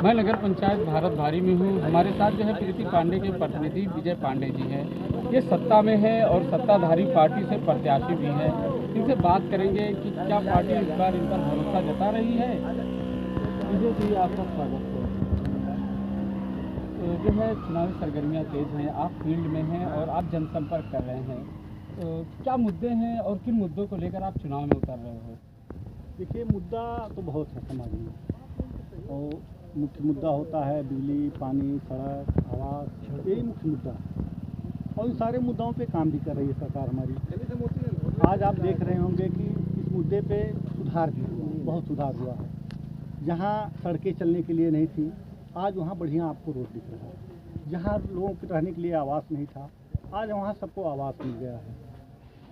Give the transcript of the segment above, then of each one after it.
मैं नगर पंचायत भारत भारी में हूँ। हमारे साथ जो है प्रीति पांडे के प्रतिनिधि विजय पांडे जी हैं। ये सत्ता में है और सत्ताधारी पार्टी से प्रत्याशी भी हैं। इनसे बात करेंगे कि क्या पार्टी इस बार इन पर भरोसा जता रही है। विजय जी, आपका स्वागत है। तो जो है चुनावी सरगर्मियाँ तेज हैं, आप फील्ड में हैं और आप जनसंपर्क कर रहे हैं। तो क्या मुद्दे हैं और किन मुद्दों को लेकर आप चुनाव में उतर रहे हो? देखिए, मुद्दा तो बहुत है समाज में, और मुख्य मुद्दा होता है बिजली, पानी, सड़क, आवास, यही मुख्य मुद्दा है। और इन सारे मुद्दाओं पे काम भी कर रही है सरकार हमारी। आज आप देख रहे होंगे कि इस मुद्दे पे सुधार भी हुआ, बहुत सुधार हुआ है। जहाँ सड़कें चलने के लिए नहीं थी, आज वहाँ बढ़िया आपको रोड दिख रहा है। जहाँ लोगों के रहने के लिए आवास नहीं था, आज वहाँ सबको आवास मिल गया है।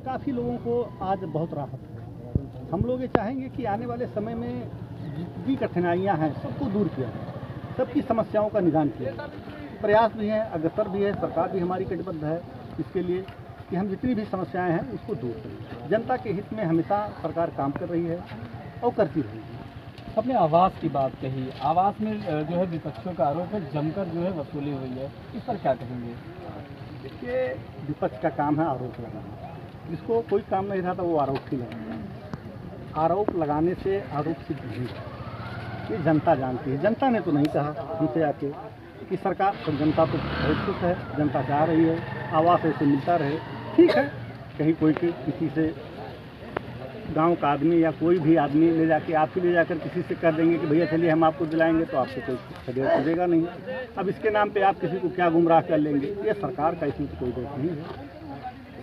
काफ़ी लोगों को आज बहुत राहत है। हम लोग ये चाहेंगे कि आने वाले समय में जितनी कठिनाइयाँ हैं सबको दूर किया जाए, सबकी समस्याओं का निदान किया जाए। प्रयास भी हैं, अग्रसर भी है, सरकार भी हमारी कटिबद्ध है इसके लिए कि हम जितनी भी समस्याएं हैं उसको दूर करें। जनता के हित में हमेशा सरकार काम कर रही है और करती रहेगी। अपने आवास की बात कही, आवास में जो है विपक्षियों का आरोप है जमकर जो है वसूली हुई है, इस पर क्या कहेंगे? देखिए, विपक्ष का काम है आरोप लगाना। जिसको कोई काम नहीं रहता वो आरोप ही लगाता है। आरोप लगाने से आरोप सिद्ध नहीं होता, ये जनता जानती है। जनता ने तो नहीं कहा हमसे आके कि सरकार, तो जनता तो बहुत खुश है, जनता चाह रही है आवास ऐसे मिलता रहे। ठीक है, कहीं कोई किसी से गांव का आदमी या कोई भी आदमी ले जाके, आप ही ले जाकर किसी से कर देंगे कि भैया चलिए हम आपको दिलाएंगे, तो आपको कोई सदैव देगा नहीं। अब इसके नाम पे आप किसी को क्या गुमराह कर लेंगे? ये सरकार का इसमें तो कोई दोष नहीं है।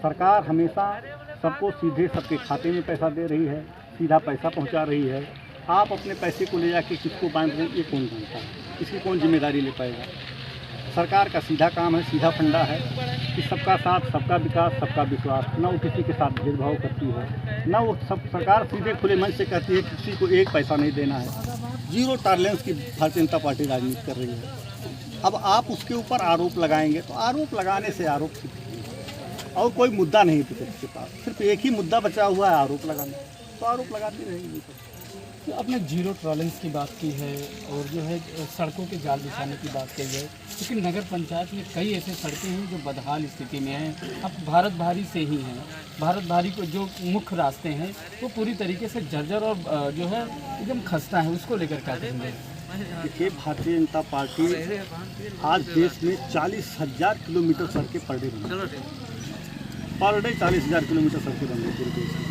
सरकार हमेशा सबको सीधे सबके खाते में पैसा दे रही है, सीधा पैसा पहुंचा रही है। आप अपने पैसे को ले जाके किसको बांध रहे हैं, ये कौन जानता है? इसकी कौन जिम्मेदारी ले पाएगा? सरकार का सीधा काम है, सीधा फंडा है कि सबका साथ, सबका विकास, सबका विश्वास। न वो किसी के साथ भेदभाव करती है, न वो सब सरकार सीधे खुले मन से कहती है किसी को एक पैसा नहीं देना है। जीरो टॉलरेंस की भारतीय जनता पार्टी राजनीति कर रही है। अब आप उसके ऊपर आरोप लगाएंगे तो आरोप लगाने से आरोप सिद्ध नहीं, और कोई मुद्दा नहीं विपक्ष के पास, सिर्फ एक ही मुद्दा बचा हुआ है, आरोप लगाना। तो आरोप लगाती रहेगी। तो आपने जीरो टॉलरेंस की बात की है और जो है सड़कों के जाल बिछाने की बात कही है, लेकिन नगर पंचायत में कई ऐसे सड़कें हैं जो बदहाल स्थिति में हैं। अब भारत भारी से ही हैं, भारत भारी को जो मुख्य रास्ते हैं वो पूरी तरीके से जर्जर और जो है एकदम खस्ता है, उसको लेकर क्या कहेंगे? देखिए, भारतीय जनता पार्टी आज देश में 40,000 किलोमीटर सड़कें पर डे बन रही है। पर डे 40,000 किलोमीटर सड़कें बन रही पूरे देश में।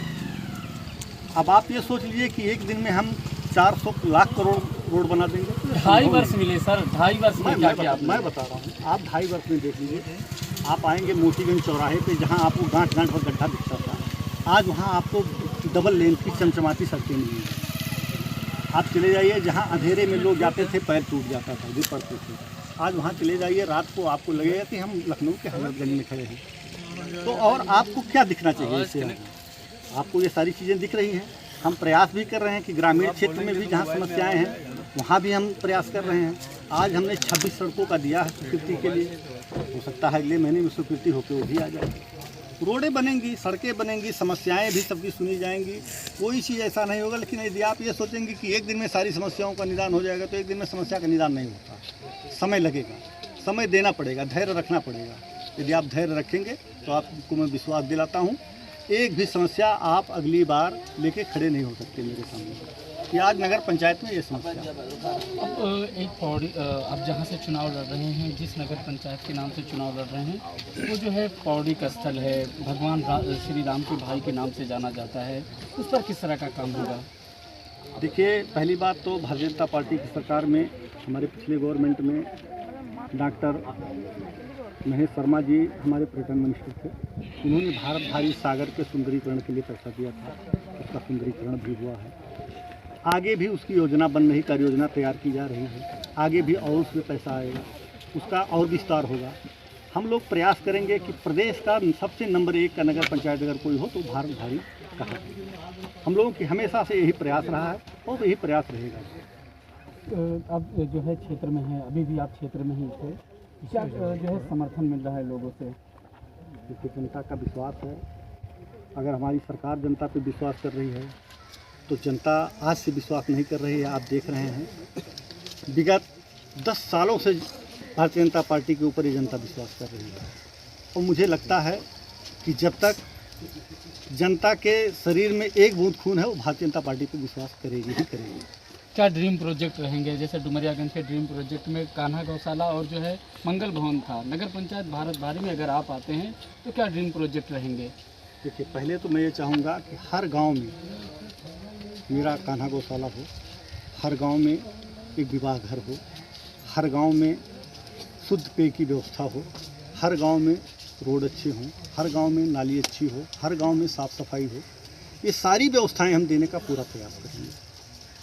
अब आप ये सोच लीजिए कि एक दिन में हम 400 लाख करोड़ रोड बना देंगे। 2.5 वर्ष मिले सर, 2.5 वर्ष में क्या किया? मैं बता रहा हूँ, आप 2.5 वर्ष में देख लीजिए। आप आएंगे मोतीगंज चौराहे पे, जहाँ आपको गांठ गांठ पर गड्ढा दिखता था, आज वहाँ आपको डबल लेन की चमचमाती सड़कें मिलेंगी। आप चले जाइए जहाँ अंधेरे में लोग जाते थे, पैर टूट जाता था, गिर पड़ते थे। आज वहाँ चले जाइए, रात को आपको लगेगा कि हम लखनऊ के हजरतगंज में खड़े हैं। तो और आपको क्या दिखना चाहिए इससे? आपको ये सारी चीज़ें दिख रही हैं। हम प्रयास भी कर रहे हैं कि ग्रामीण क्षेत्र में भी जहाँ समस्याएं हैं वहाँ भी हम प्रयास कर रहे हैं। आज हमने 26 सड़कों का दिया है स्वीकृति के लिए। हो सकता है अगले महीने में स्वीकृति होकर वो भी आ जाए। रोडें बनेंगी, सड़कें बनेंगी, समस्याएं भी सबकी सुनी जाएंगी। कोई चीज़ ऐसा नहीं होगा। लेकिन यदि आप ये सोचेंगे कि एक दिन में सारी समस्याओं का निदान हो जाएगा, तो एक दिन में समस्या का निदान नहीं होता। समय लगेगा, समय देना पड़ेगा, धैर्य रखना पड़ेगा। यदि आप धैर्य रखेंगे तो आपको मैं विश्वास दिलाता हूँ, एक भी समस्या आप अगली बार लेके खड़े नहीं हो सकते मेरे सामने। कि आज नगर पंचायत में ये समस्या। अब एक पौड़ी, अब जहाँ से चुनाव लड़ रहे हैं, जिस नगर पंचायत के नाम से चुनाव लड़ रहे हैं, वो जो है पौड़ी का स्थल है, भगवान श्री राम के भाई के नाम से जाना जाता है। उस पर किस तरह का काम होगा? देखिए, पहली बात तो भारतीय जनता पार्टी की सरकार में, हमारे पिछले गवर्नमेंट में डॉक्टर महेश शर्मा जी हमारे पर्यटन मिनिस्टर थे। उन्होंने भारत भारी सागर के सुंदरीकरण के लिए पैसा दिया था, उसका सुंदरीकरण भी हुआ है। आगे भी उसकी योजना बन रही, कार्य योजना तैयार की जा रही है। आगे भी और उसमें पैसा आएगा, उसका और विस्तार होगा। हम लोग प्रयास करेंगे कि प्रदेश का सबसे नंबर 1 का नगर पंचायत अगर कोई हो तो भारत भारी कहा। हम लोगों की हमेशा से यही प्रयास रहा है और यही प्रयास रहेगा। अब जो है क्षेत्र में है, अभी भी आप क्षेत्र में ही थे, क्या जो है समर्थन मिल रहा है लोगों से? क्योंकि जनता का विश्वास है। अगर हमारी सरकार जनता पे विश्वास कर रही है तो जनता आज से विश्वास नहीं कर रही है। आप देख रहे हैं विगत 10 सालों से भारतीय जनता पार्टी के ऊपर ये जनता विश्वास कर रही है और मुझे लगता है कि जब तक जनता के शरीर में एक बूंद खून है वो भारतीय जनता पार्टी पर विश्वास करेगी ही करेगी। क्या ड्रीम प्रोजेक्ट रहेंगे? जैसे डुमरियागंज के ड्रीम प्रोजेक्ट में कान्हा गौशाला और जो है मंगल भवन था। नगर पंचायत भारत भारी में अगर आप आते हैं तो क्या ड्रीम प्रोजेक्ट रहेंगे? देखिए, पहले तो मैं ये चाहूँगा कि हर गांव में मेरा कान्हा गौशाला हो, हर गांव में एक विवाह घर हो, हर गांव में शुद्ध पेय की व्यवस्था हो, हर गांव में रोड अच्छे हों, हर गांव में नाली अच्छी हो, हर गांव में साफ़ सफाई हो। ये सारी व्यवस्थाएं हम देने का पूरा प्रयास करेंगे।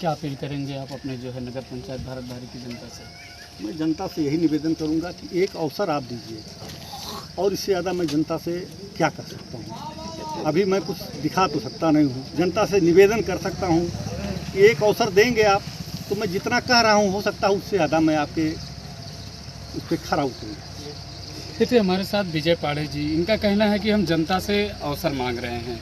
क्या अपील करेंगे आप अपने जो है नगर पंचायत भारत भारी की जनता से? मैं जनता से यही निवेदन करूंगा कि एक अवसर आप दीजिए और इससे ज़्यादा मैं जनता से क्या कर सकता हूं। अभी मैं कुछ दिखा तो सकता नहीं हूं, जनता से निवेदन कर सकता हूं कि एक अवसर देंगे आप तो मैं जितना कह रहा हूं हो सकता है उससे ज़्यादा मैं आपके उस पर खरा उतरूँगा। देखिए, हमारे साथ विजय पाड़े जी, इनका कहना है कि हम जनता से अवसर मांग रहे हैं।